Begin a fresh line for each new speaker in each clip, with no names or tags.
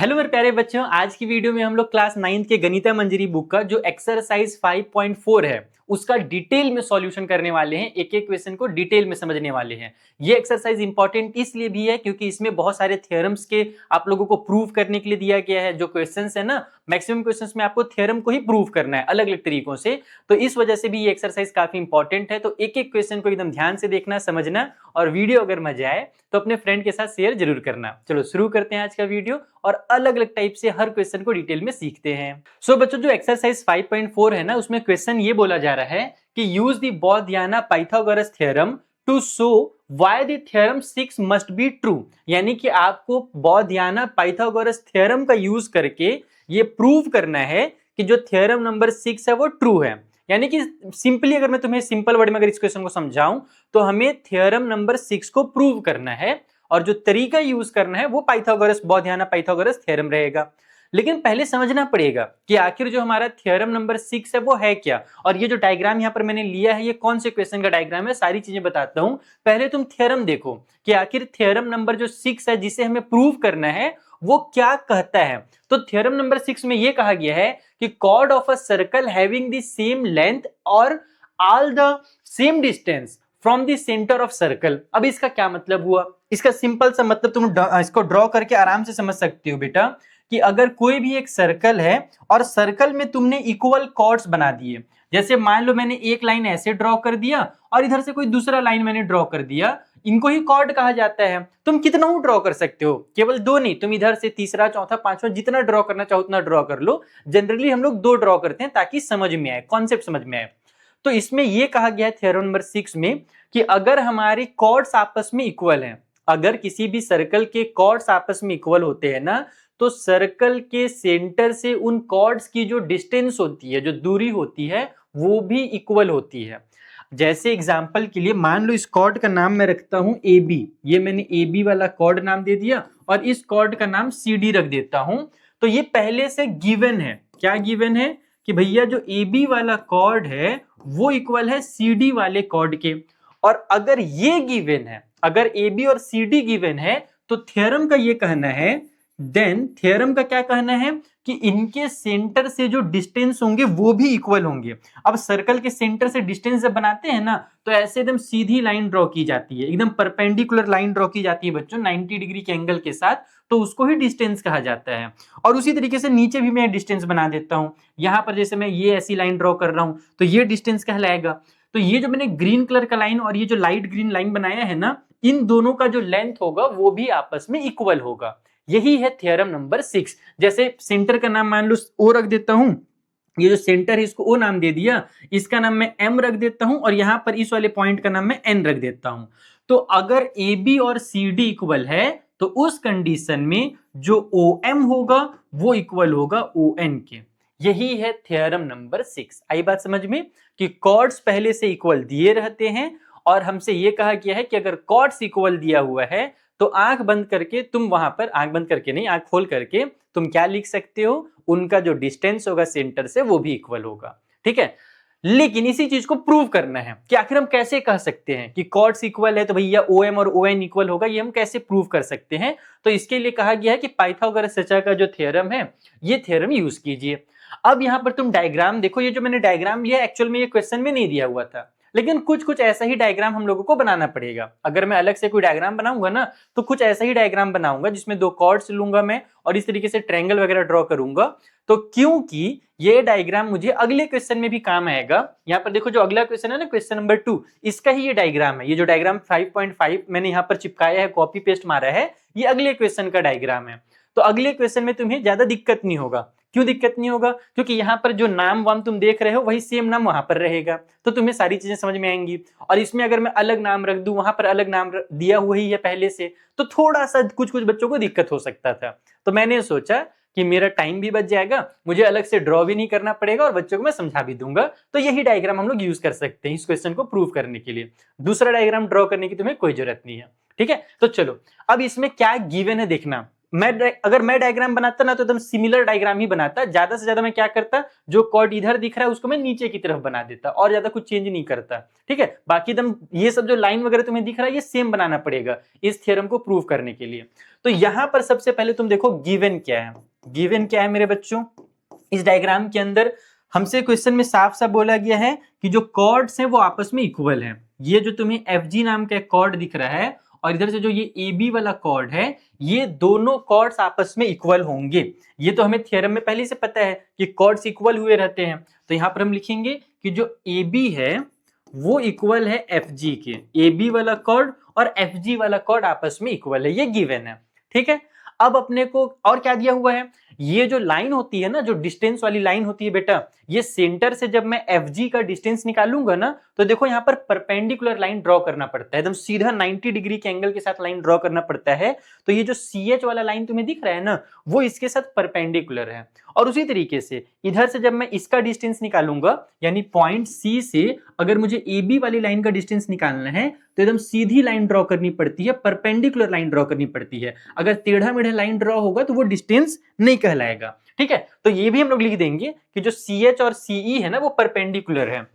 Hello मेरे प्यारे बच्चों, आज की वीडियो में हम लोग क्लास 9 के गणिता मंजरी बुक का जो एक्सरसाइज 5.4 है उसका डिटेल में सॉल्यूशन करने वाले हैं। एक एक क्वेश्चन को डिटेल में समझने वाले हैं। ये एक्सरसाइज इंपॉर्टेंट इसलिए भी है क्योंकि इसमें बहुत सारे थ्योरम्स के आप लोगों को प्रूव करने के लिए दिया गया है। जो क्वेश्चंस है ना, मैक्सिमम क्वेश्चंस में आपको थ्योरम को ही प्रूव करना है अलग अलग तरीकों से। तो इस वजह से भी ये एक्सरसाइज काफी इंपॉर्टेंट है। तो एक एक क्वेश्चन को एकदम ध्यान से देखना, समझना, और वीडियो अगर मजा आए तो अपने फ्रेंड के साथ शेयर जरूर करना। चलो शुरू करते हैं आज का वीडियो और अलग अलग टाइप से हर क्वेश्चन को डिटेल में सीखते हैं। सो बच्चों, जो एक्सरसाइज 5.4 है ना, उसमें क्वेश्चन ये बोला जा रहा है कि use the Baudhayana Pythagoras theorem to show why the theorem 6 must be true. यानी कि आपको बोधियाना पाइथागोरस थ्योरम का यूज करके ये प्रूव करना है कि जो थ्योरम नंबर 6 है वो ट्रू है। यानी कि सिंपली अगर मैं तुम्हें सिंपल वर्ड में अगर इस क्वेश्चन को समझाऊं तो हमें थ्योरम नंबर 6 को प्रूव करना है और जो तरीका यूज करना है वो पाइथागोरस बोधियाना पाइथागोरस थ्योरम रहेगा। लेकिन पहले समझना पड़ेगा कि आखिर जो हमारा थ्योरम नंबर 6 है वो है क्या, और ये जो डायग्राम यहाँ पर मैंने लिया है ये कौन से क्वेश्चन का डायग्राम है, सारी चीजें बताता हूं। पहले तुम थ्योरम देखो कि आखिर थ्योरम नंबर जो 6 है जिसे हमें प्रूव करना है वो क्या कहता है। तो थ्योरम नंबर 6 में ये कहा गया है कि chord of a circle having the same length और all the same distance from the centre of circle. अब इसका क्या मतलब हुआ? इसका सिंपल सा मतलब तुम इसको ड्रॉ करके आराम से समझ सकते हो बेटा, कि अगर कोई भी एक सर्कल है और सर्कल में तुमने इक्वल कॉर्ड्स बना दिए, जैसे मान लो मैंने एक लाइन ऐसे ड्रॉ कर दिया और इधर से कोई दूसरा लाइन मैंने ड्रॉ कर दिया, इनको ही कॉर्ड कहा जाता है। तुम कितना ड्रॉ कर सकते हो, केवल दो नहीं, तुम इधर से तीसरा चौथा पांचवा जितना ड्रॉ करना चाहो उतना ड्रॉ कर लो। जनरली हम लोग दो ड्रॉ करते हैं ताकि समझ में आए, कॉन्सेप्ट समझ में आए। तो इसमें यह कहा गया है थ्योरम नंबर 6 में कि अगर हमारी कॉर्ड्स आपस में इक्वल हैं, अगर किसी भी सर्कल के कॉर्ड्स आपस में इक्वल होते हैं ना, तो सर्कल के सेंटर से उन कॉर्ड्स की जो डिस्टेंस होती है, जो दूरी होती है, वो भी इक्वल होती है। जैसे एग्जांपल के लिए मान लो इस कॉर्ड का नाम मैं रखता हूं ए बी, ये मैंने ए बी वाला कॉर्ड नाम दे दिया और इस कॉर्ड का नाम सी डी रख देता हूं। तो ये पहले से गिवन है। क्या गिवन है? कि भैया जो ए बी वाला कॉर्ड है वो इक्वल है सी डी वाले कॉर्ड के। और अगर ये गिवन है, अगर ए बी और सी डी गिवन है, तो थ्योरम का ये कहना है, देन थ्योरम का क्या कहना है कि इनके सेंटर से जो डिस्टेंस होंगे वो भी इक्वल होंगे। अब सर्कल के सेंटर से डिस्टेंस जब बनाते हैं ना, तो ऐसे एकदम सीधी लाइन ड्रॉ की जाती है, एकदम परपेंडिकुलर लाइन ड्रॉ की जाती है बच्चों 90 डिग्री के एंगल के साथ, तो उसको ही डिस्टेंस कहा जाता है। और उसी तरीके से नीचे भी मैं डिस्टेंस बना देता हूं। यहां पर जैसे मैं ये ऐसी लाइन ड्रॉ कर रहा हूं तो ये डिस्टेंस कहलाएगा। तो ये जो मैंने ग्रीन कलर का लाइन और ये जो लाइट ग्रीन लाइन बनाया है ना, इन दोनों का जो लेंथ होगा वो भी आपस में इक्वल होगा। यही है थ्योरम नंबर 6। जैसे सेंटर का नाम मान लो ओ रख देता हूं, ये जो सेंटर है इसको ओ नाम दे दिया, इसका नाम मैं एम रख देता हूं और यहां पर इस वाले पॉइंट का नाम मैं एन रख देता हूं। तो अगर ए बी और सी डी इक्वल है तो उस कंडीशन में जो ओ एम होगा वो इक्वल होगा ओ एन के। यही है थ्योरम नंबर 6। आई बात समझ में कि कॉर्ड्स पहले से इक्वल दिए रहते हैं और हमसे यह कहा गया है कि अगर कॉर्ड्स इक्वल दिया हुआ है तो आंख बंद करके तुम वहां पर, आंख बंद करके नहीं, आंख खोल करके तुम क्या लिख सकते हो, उनका जो डिस्टेंस होगा सेंटर से वो भी इक्वल होगा। ठीक है, लेकिन इसी चीज को प्रूव करना है कि आखिर हम कैसे कह सकते हैं कि कॉर्ड्स इक्वल है तो भैया ओ एम और ओ एन इक्वल होगा, ये हम कैसे प्रूव कर सकते हैं। तो इसके लिए कहा गया है कि पाइथागोरस चचा का जो थ्योरम है ये थ्योरम यूज कीजिए। अब यहां पर तुम डायग्राम देखो, ये जो मैंने डायग्राम लिया एक्चुअल में ये क्वेश्चन में नहीं दिया हुआ था, लेकिन कुछ कुछ ऐसा ही डायग्राम हम लोगों को बनाना पड़ेगा। अगर मैं अलग से कोई डायग्राम बनाऊंगा ना तो कुछ ऐसा ही डायग्राम बनाऊंगा जिसमें दो कॉर्ड्स लूंगा मैं और इस तरीके से ट्रायंगल वगैरह ड्रॉ करूंगा। तो क्योंकि ये डायग्राम मुझे अगले क्वेश्चन में भी काम आएगा। यहाँ पर देखो जो अगला क्वेश्चन है ना, क्वेश्चन नंबर 2, इसका ही ये डायग्राम है। ये जो डायग्राम 5.5 मैंने यहाँ पर चिपकाया है, कॉपी पेस्ट मारा है, ये अगले क्वेश्चन का डायग्राम है। तो अगले क्वेश्चन में तुम्हें ज्यादा दिक्कत नहीं होगा। क्यों दिक्कत नहीं होगा? क्योंकि यहाँ पर जो नाम वाम तुम देख रहे हो वही सेम नाम वहां पर रहेगा, तो तुम्हें सारी चीजें समझ में आएंगी। और इसमें अगर मैं अलग नाम रख दूं, वहां पर अलग नाम दिया हुआ ही है पहले से, तो थोड़ा सा कुछ कुछ बच्चों को दिक्कत हो सकता था। तो मैंने सोचा कि मेरा टाइम भी बच जाएगा, मुझे अलग से ड्रॉ भी नहीं करना पड़ेगा और बच्चों को मैं समझा भी दूंगा। तो यही डायग्राम हम लोग यूज कर सकते हैं इस क्वेश्चन को प्रूव करने के लिए। दूसरा डायग्राम ड्रॉ करने की तुम्हें कोई जरूरत नहीं है। ठीक है, तो चलो अब इसमें क्या गिवन है देखना। अगर मैं डायग्राम बनाता ना तो एकदम सिमिलर डायग्राम ही बनाता, ज्यादा से ज्यादा मैं क्या करता, जो कॉर्ड इधर दिख रहा है उसको मैं नीचे की तरफ बना देता और ज्यादा कुछ चेंज नहीं करता। ठीक है, बाकी एकदम ये सब जो लाइन वगैरह तुम्हें दिख रहा है ये सेम बनाना पड़ेगा इस थ्योरम को प्रूव करने के लिए। तो यहां पर सबसे पहले तुम देखो गिवन क्या है। गिवन क्या है मेरे बच्चों, इस डायग्राम के अंदर हमसे क्वेश्चन में साफ साफ बोला गया है कि जो कॉर्ड्स हैं वो आपस में इक्वल हैं। ये जो तुम्हें एफ नाम का कॉर्ड दिख रहा है और इधर से जो ये ए बी वाला कॉर्ड है, ये दोनों कॉर्ड्स आपस में इक्वल होंगे। ये तो हमें थ्योरम में पहले से पता है कि कॉर्ड्स इक्वल हुए रहते हैं। तो यहां पर हम लिखेंगे कि जो ए बी है वो इक्वल है एफ जी के। ए बी वाला कॉर्ड और एफ जी वाला कॉर्ड आपस में इक्वल है, ये गिवन है। ठीक है, अब अपने को और क्या दिया हुआ है, ये जो लाइन होती है ना, जो डिस्टेंस वाली लाइन होती है बेटा, ये सेंटर से जब मैं एफ जी का डिस्टेंस निकालूंगा ना तो देखो यहां पर परपेंडिकुलर लाइन ड्रॉ करना पड़ता है, एकदम सीधा 90 डिग्री के एंगल के साथ लाइन ड्रॉ करना पड़ता है। तो ये जो सी एच वाला लाइन तुम्हें दिख रहा है ना, वो इसके साथ परपेंडिकुलर है। और उसी तरीके से इधर से जब मैं इसका डिस्टेंस निकालूंगा, यानी पॉइंट सी से अगर मुझे ए बी वाली लाइन का डिस्टेंस निकालना है तो एकदम सीधी लाइन ड्रॉ करनी पड़ती है, परपेंडिकुलर लाइन ड्रॉ करनी पड़ती है। अगर टेढ़ा मेढ़ा लाइन ड्रॉ होगा तो वो डिस्टेंस नहीं कहलाएगा। ठीक है, तो ये भी हम लोग लिख देंगे कि जो सी एच और सीई है ना वो परपेंडिकुलर है।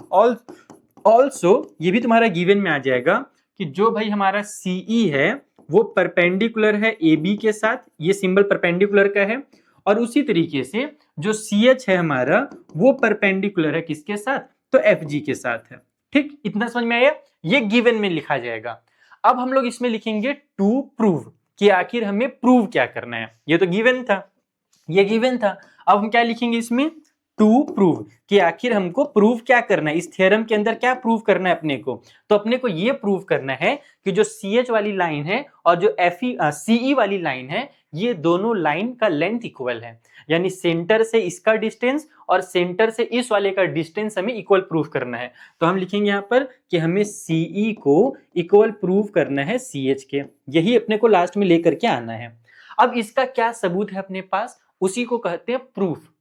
ऑल्सो ये भी तुम्हारा गिवन में आ जाएगा कि जो भाई हमारा सीई है वो परपेंडिकुलर है ए बी के साथ, ये सिंबल परपेंडिकुलर का है। और उसी तरीके से जो सी एच है हमारा वो परपेंडिकुलर है किसके साथ, तो एफ जी के साथ है। ठीक, इतना समझ में आया, ये गिवन में लिखा जाएगा। अब हम लोग इसमें लिखेंगे टू प्रूव कि आखिर हमें प्रूव क्या करना है। ये तो गिवन था, ये गिवन था। अब हम क्या लिखेंगे इसमें, टू प्रूव कि आखिर हमको प्रूव क्या करना है, इस थ्योरम के अंदर क्या प्रूव करना है अपने को। तो अपने को ये प्रूव करना है कि जो सी एच वाली लाइन है और जो सीई वाली लाइन है, ये दोनों लाइन का लेंथ इक्वल है। यानी सेंटर से इसका डिस्टेंस और सेंटर से इस वाले का डिस्टेंस हमें इक्वल प्रूव करना है। तो हम लिखेंगे यहाँ पर कि हमें सीई को इक्वल प्रूव करना है सी एच के, यही अपने को लास्ट में लेकर के आना है। अब इसका क्या सबूत है अपने पास, उसी को कहते हैं प्रूफ।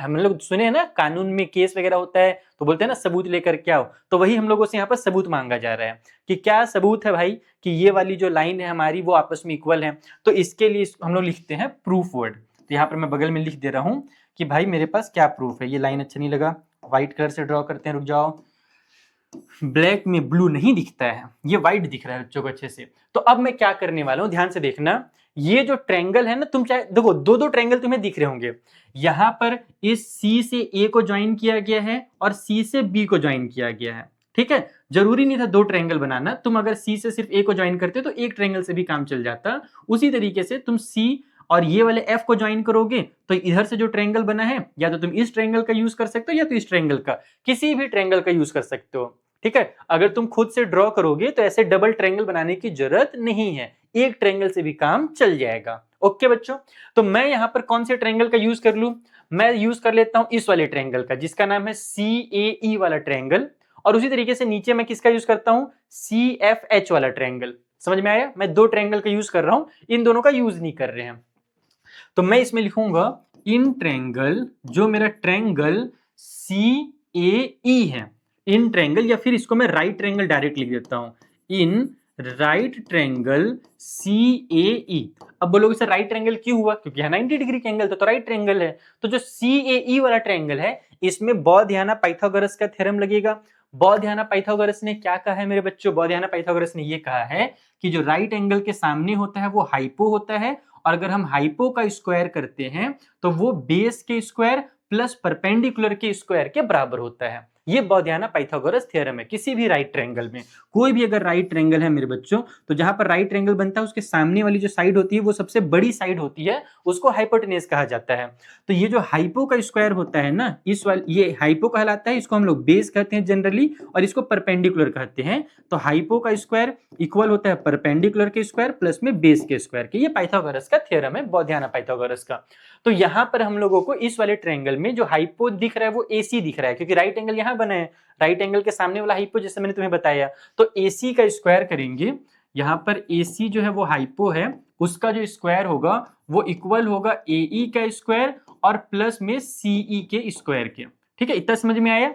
हम लोग सुने हैं ना, कानून में केस वगैरह होता है तो बोलते हैं ना सबूत लेकर के आओ, तो वही हम लोगों से यहाँ पर सबूत मांगा जा रहा है कि क्या सबूत है भाई कि ये वाली जो लाइन है हमारी वो आपस में इक्वल है। तो इसके लिए हम लोग लिखते हैं प्रूफ वर्ड। तो यहाँ पर मैं बगल में लिख दे रहा हूँ कि भाई मेरे पास क्या प्रूफ है। ये लाइन अच्छा नहीं लगा, व्हाइट कलर से ड्रॉ करते हैं, रुक जाओ, ब्लैक में ब्लू नहीं दिखता है, ये व्हाइट दिख रहा है बच्चों को अच्छे से। तो अब मैं क्या करने वाला हूं, ध्यान से देखना। ये जो ट्रायंगल है ना, तुम चाहे देखो दो दो ट्रायंगल तुम्हें दिख रहे होंगे। यहां पर इस सी से ए को ज्वाइन किया गया है और सी से बी को ज्वाइन किया गया है। ठीक है, जरूरी नहीं था दो ट्रायंगल बनाना, तुम अगर सी से सिर्फ ए को ज्वाइन करते तो एक ट्रायंगल से भी काम चल जाता। उसी तरीके से तुम सी और ये वाले एफ को ज्वाइन करोगे तो इधर से जो ट्रायंगल बना है, या तो तुम इस ट्रायंगल का यूज कर सकते हो या तो इस ट्रायंगल का, किसी भी ट्रायंगल का यूज कर सकते हो। ठीक है, अगर तुम खुद से ड्रॉ करोगे तो ऐसे डबल ट्रायंगल बनाने की जरूरत नहीं है, एक ट्रायंगल से भी काम चल जाएगा। ओके बच्चों, तो मैं यहां पर कौन से ट्रायंगल का यूज कर लूं, मैं यूज कर लेता हूं इस वाले ट्रायंगल का जिसका नाम है CAE वाला ट्रायंगल। और उसी तरीके से नीचे मैं किसका यूज करता हूं, CFH वाला ट्रायंगल। समझ में आया, मैं दो ट्रायंगल का यूज कर रहा हूं, इन दोनों का यूज नहीं कर रहे हैं। तो मैं इसमें लिखूंगा इन ट्रायंगल, जो मेरा ट्रायंगल CAE है, इन ट्रायंगल, या फिर इसको मैं राइट ट्रायंगल डायरेक्ट लिख देता हूं, इन राइट ट्रायंगल CAE। अब बोलोगे सर राइट ट्रायंगल क्यों हुआ, क्योंकि यहाँ 90 डिग्री का एंगल था तो राइट ट्रायंगल है। तो जो CAE वाला ट्रायंगल है इसमें बौद्धियाना पाइथागोरस का थ्योरम लगेगा। बौद्धियाना पाइथागोरस ने क्या कहा है मेरे बच्चों, बौद्धियाना पाइथागोरस ने ये कहा है कि जो राइट एंगल के सामने होता है वो हाइपो होता है, और अगर हम हाइपो का स्क्वायर करते हैं तो वो बेस के स्क्वायर प्लस परपेंडिकुलर के स्क्वायर के बराबर होता है। ये बौद्धियाना पाइथागोरस थ्योरम है। किसी भी राइट ट्रायंगल में, कोई भी अगर राइट ट्रायंगल है मेरे बच्चों, तो जहां पर राइट ट्रायंगल बनता है उसके सामने वाली जो साइड होती है वो सबसे बड़ी साइड होती है, उसको हाइपोटेनस कहा जाता है। तो ये जो हाइपो का स्क्वायर होता है ना, इस वाले ये हाइपो कहलाता है, इसको हम लोग बेस कहते हैं जनरली, और इसको परपेंडिकुलर कहते हैं। तो हाइपो का स्क्वायर इक्वल होता है परपेंडिकुलर के स्क्वायर प्लस में बेस के स्क्वायर के। ये पाइथागोरस का थ्योरम है, बौद्धियाना पाइथागोरस का। तो यहां पर हम लोगों को इस वाले ट्रायंगल में जो हाइपो दिख रहा है वो AC दिख रहा है, क्योंकि राइट एंगल यहां बना है, राइट एंगल के सामने वाला हाइपो जैसे मैंने तुम्हें बताया। तो AC का स्क्वायर करेंगे, यहां पर AC जो है वो हाइपो है, उसका जो स्क्वायर होगा वो इक्वल होगा AE का स्क्वायर और प्लस में CE के स्क्वायर के। ठीक है, इतना समझ में आया,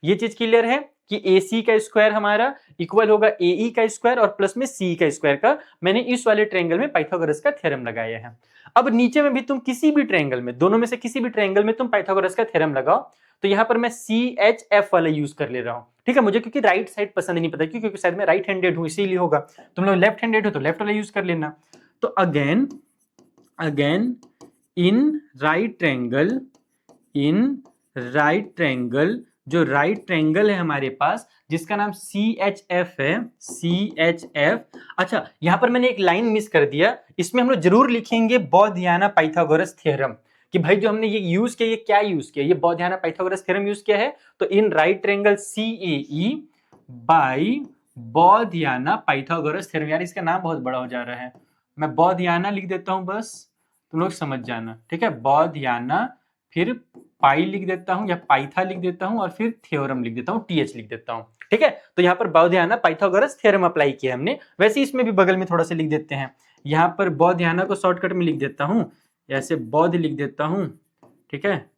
ये चीज क्लियर है। कि AC का स्क्वायर हमारा इक्वल होगा AE का स्क्वायर और प्लस में CE का स्क्वायर का मैंने इस वाले ट्रायंगल में पाइथागोरस का थ्योरम लगाया है। अब नीचे में भी तुम किसी भी ट्रायंगल में, दोनों में से किसी भी ट्रायंगल में तुम पाइथागोरस का थ्योरम लगाओ। तो यहाँ पर मैं CHF वाला यूज कर ले रहा हूँ, ठीक है। मुझे क्योंकि राइट साइड पसंद नहीं पता, क्योंकि शायद मैं राइट हैंडेड हूँ इसीलिए होगा। तुम लोग लेफ्ट हैंडेड हो तो लेफ्ट वाला यूज कर लेना। तो अगेन इन राइट ट्रायंगल, जो राइट ट्रायंगल है हमारे पास जिसका नाम CHF है, CHF। अच्छा, यहां पर मैंने एक लाइन मिस कर दिया, इसमें हम लोग जरूर लिखेंगे बोधियाना पाइथागोरस थ्योरम कि भाई जो हमने ये यूज किया, ये क्या यूज किया, ये बोधियाना पाइथागोरस थ्योरम यूज किया है। तो in right triangle CAE by Baudhayana Pythagoras theorem. यार इसका नाम बहुत बड़ा हो जा रहा है, मैं बोधियाना लिख देता हूं, बस तुम लोग समझ जाना, ठीक है। बोधियाना, फिर पाई लिख देता हूं या पाइथा लिख देता हूं और फिर थ्योरम लिख देता हूं, TH लिख देता हूं, ठीक है। तो यहाँ पर बोधियाना पाइथागोरस थ्योरम अप्लाई किया हमने। वैसे इसमें भी बगल में थोड़ा सा लिख देते हैं, यहाँ पर बोधियाना को शॉर्टकट में लिख देता हूं, ऐसे बौद्ध लिख देता हूं, ठीक है,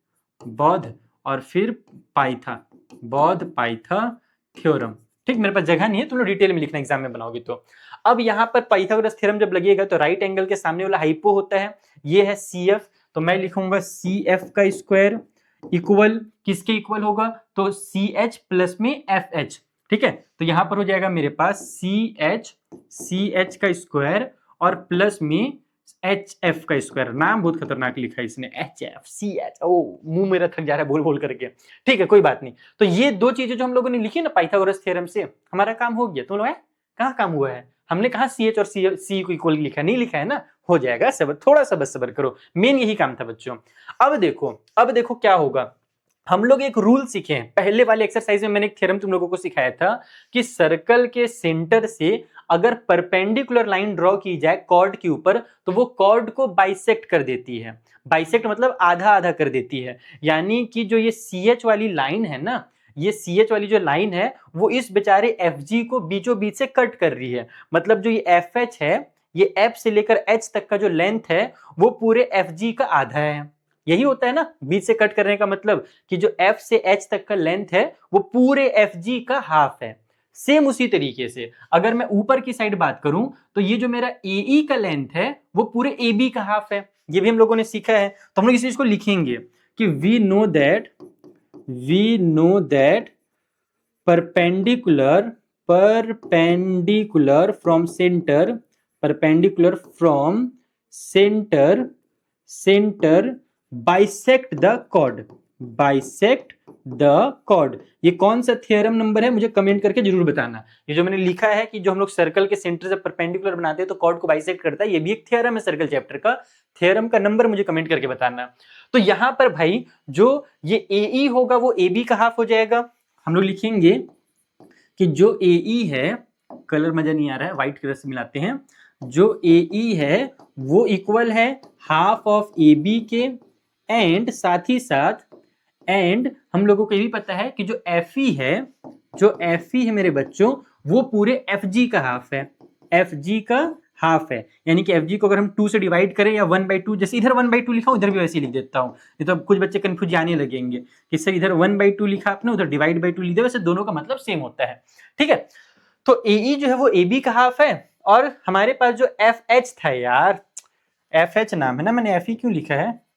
बौद्ध, और फिर पाइथा, बौद्ध पाइथा थ्योरम, ठीक। मेरे पास जगह नहीं है, तुम लोग डिटेल में लिखना एग्जाम में बनाओगे तो। अब यहाँ पर पाइथागोरस थ्योरम जब लगेगा तो राइट एंगल के सामने वाला हाइपो होता है, ये है CF, तो मैं लिखूंगा CF का स्क्वायर इक्वल किसके इक्वल होगा, तो CH प्लस में FH, ठीक है। तो यहां पर हो जाएगा मेरे पास CH का स्क्वायर और प्लस में HF का स्क्वायर। नाम बहुत खतरनाक लिखा है इसने, HF CH, ओ मुंह मेरा थक जा रहा है बोल बोल करके, ठीक है, कोई बात नहीं। तो ये दो चीजें जो हम लोगों ने लिखी ना पाइथागोरस थ्योरम से, हमारा काम हो गया। तुम लोग कहाँ काम हुआ है, हमने कहा CH और C को इक्वल लिखा, नहीं लिखा है ना, हो जाएगा, सबर, थोड़ा सा बस सबर करो, मेन यही काम था बच्चों। अब देखो क्या होगा। हम लोग एक रूल सीखे हैं, पहले वाले एक्सरसाइज में मैंने एक थ्योरम तुम लोगों को सिखाया था कि सर्कल के सेंटर से अगर परपेंडिकुलर लाइन ड्रॉ की जाए कॉर्ड के ऊपर तो वो कॉर्ड को बाइसेक्ट कर देती है। बाइसेक्ट मतलब आधा आधा कर देती है, यानी कि जो ये CH वाली लाइन है ना, ये CH वाली जो लाइन है वो इस बेचारे FG को बीचों बीच से कट कर रही है। मतलब जो ये FH है, ये F से लेकर H तक का जो लेंथ है वो पूरे FG का आधा है। यही होता है ना बीच से कट करने का मतलब, कि जो F से H तक का लेंथ है वो पूरे FG का हाफ है। सेम उसी तरीके से अगर मैं ऊपर की साइड बात करूं तो ये जो मेरा AE का लेंथ है वो पूरे AB का हाफ है। ये भी हम लोगों ने सीखा है, तो हम लोग इस चीज को लिखेंगे कि we know that perpendicular from centre bisect the chord. ये कौन सा थ्योरम नंबर है मुझे कमेंट करके जरूर बताना। ये जो मैंने लिखा है कि जो हम लोग सर्कल के सेंटर से परपेंडिकुलर बनाते हैं तो कॉर्ड को बाइसेक्ट करता है, ये भी एक थ्योरम है सर्कल चैप्टर का। थ्योरम का नंबर मुझे कमेंट करके बताना। तो यहां पर भाई जो ये AE होगा वो AB का हाफ हो जाएगा। हम लोग लिखेंगे कि जो AE है, कलर मजा नहीं आ रहा है, व्हाइट कलर से मिलाते हैं, जो AE है वो इक्वल है हाफ ऑफ AB के, एंड साथ ही साथ हम लोगों को ये भी पता है कि जो FE है मेरे बच्चों वो पूरे FG का हाफ है, FG का हाफ है। यानी कि FG को अगर हम 2 से डिवाइड करें या 1/2, जैसे इधर 1/2 लिखा उधर भी वैसे ही लिख देता हूं, नहीं तो कुछ बच्चे कंफ्यूज जाने लगेंगे कि सर इधर 1/2 लिखा आपने उधर डिवाइड बाई 2 लिख दिया, वैसे दोनों का मतलब सेम होता है, ठीक है। तो AE जो है वो AB का हाफ है, और हमारे पास जो FH था, यार FH नाम है ना, मैंने FE क्यों लिखा है,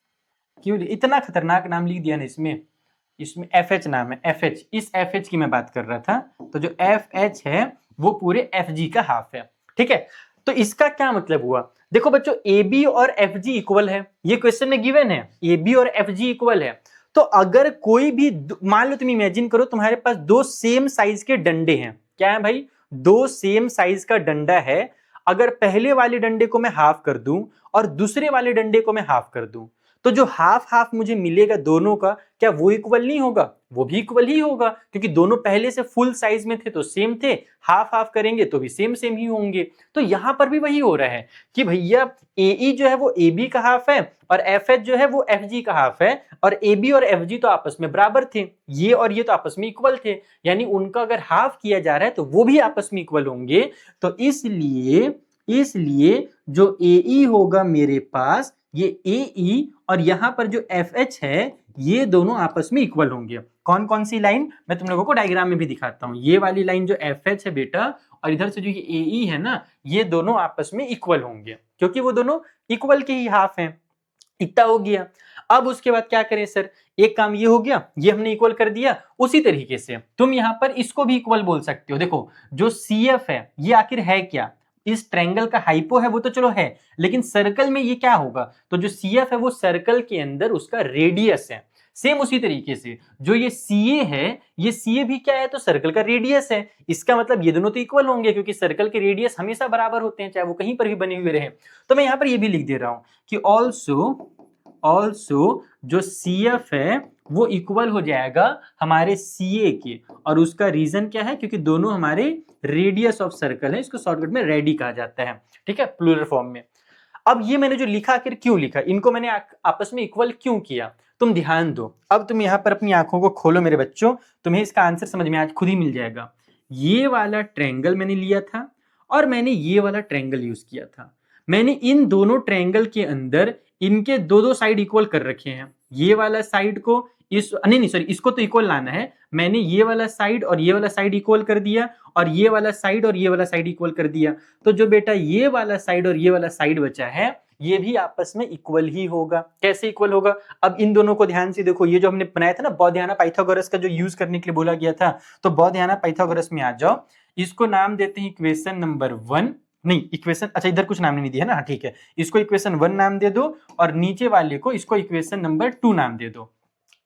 क्यों इतना खतरनाक नाम लिख दिया ना इसमें FH नाम है, FH, इस FH की मैं बात कर रहा था। तो जो FH है वो पूरे FG का हाफ है, ठीक है। तो इसका क्या मतलब हुआ, देखो बच्चों AB और FG इक्वल है, ये क्वेश्चन में गिवन है AB और FG इक्वल है। तो अगर कोई भी, मान लो तुम इमेजिन करो तुम्हारे पास दो सेम साइज के डंडे हैं, क्या है भाई, दो सेम साइज का डंडा है, अगर पहले वाले डंडे को मैं हाफ कर दूं और दूसरे वाले डंडे को मैं हाफ कर दूं तो जो हाफ हाफ मुझे मिलेगा दोनों का, क्या वो इक्वल नहीं होगा, वो भी इक्वल ही होगा, क्योंकि दोनों पहले से फुल साइज में थे तो सेम थे, हाफ हाफ करेंगे तो भी सेम ही होंगे। तो यहां पर भी वही हो रहा है कि भैया AE जो है वो AB का हाफ है और FH जो है वो FG का हाफ है, और AB और FG तो आपस में बराबर थे, ये और ये तो आपस में इक्वल थे, यानी उनका अगर हाफ किया जा रहा है तो वो भी आपस में इक्वल होंगे। तो इसलिए जो AE होगा मेरे पास ये AE और यहाँ पर जो FH है ये दोनों आपस में इक्वल होंगे। कौन कौन सी लाइन, मैं तुम लोगों को डायग्राम में भी दिखाता हूँ। ये वाली लाइन जो FH है बेटा और इधर से जो ये AE है ना, ये दोनों आपस में इक्वल होंगे क्योंकि वो दोनों इक्वल के ही हाफ हैं। इतना हो गया। अब उसके बाद क्या करें सर, एक काम ये हो गया, ये हमने इक्वल कर दिया। उसी तरीके से तुम यहां पर इसको भी इक्वल बोल सकते हो। देखो जो CF है ये आखिर है क्या, इस ट्रायंगल का हाइपो है वो तो चलो है, लेकिन सर्कल में ये क्या होगा, तो जो CF है वो सर्कल के अंदर उसका रेडियस है। सेम उसी तरीके से जो ये CA है, ये CA भी क्या है, तो सर्कल का रेडियस है। इसका मतलब ये दोनों तो इक्वल होंगे क्योंकि सर्कल के रेडियस हमेशा बराबर होते हैं चाहे वो कहीं पर भी बने हुए रहे। तो मैं यहां पर ये भी लिख दे रहा हूं कि ऑल्सो जो CF है वो इक्वल हो जाएगा हमारे CA के, और उसका रीजन क्या है, क्योंकि दोनों हमारे रेडियस ऑफ सर्कल है, इसको शॉर्टकट में रेडी कहा जाता है, ठीक है, प्लूरल फॉर्म में। अब ये मैंने जो लिखा आखिर क्यों लिखा, इनको मैंने आपस में इक्वल क्यों किया, तुम ध्यान दो। अब तुम यहां पर अपनी आंखों को खोलो मेरे बच्चों, तुम्हें इसका आंसर समझ में आज खुद ही मिल जाएगा। ये वाला ट्रायंगल मैंने लिया था और मैंने ये वाला ट्रायंगल यूज किया था। मैंने इन दोनों ट्रायंगल के अंदर इनके दो दो साइड इक्वल कर रखे हैं। ये वाला साइड को इस नहीं सॉरी, इसको तो इक्वल लाना है। मैंने ये वाला साइड और ये वाला साइड इक्वल कर दिया और ये वाला साइड और ये वाला साइड इक्वल कर दिया। तो जो बेटा ये वाला साइड और ये वाला साइड बचा है ये भी आपस में इक्वल ही होगा। कैसे इक्वल होगा, अब इन दोनों को ध्यान से देखो। ये जो हमने बनाया था ना बौद्धियाना पाइथागोरस का जो यूज करने के लिए बोला गया था, तो बौद्धियाना पाइथागोरस में आ जाओ। इसको नाम देते हैं इक्वेशन नंबर 1, नहीं इक्वेशन, अच्छा इधर कुछ नाम नहीं दिया है ना, हाँ ठीक है, इसको इक्वेशन 1 नाम दे दो और नीचे वाले को इसको इक्वेशन नंबर 2 नाम दे दो।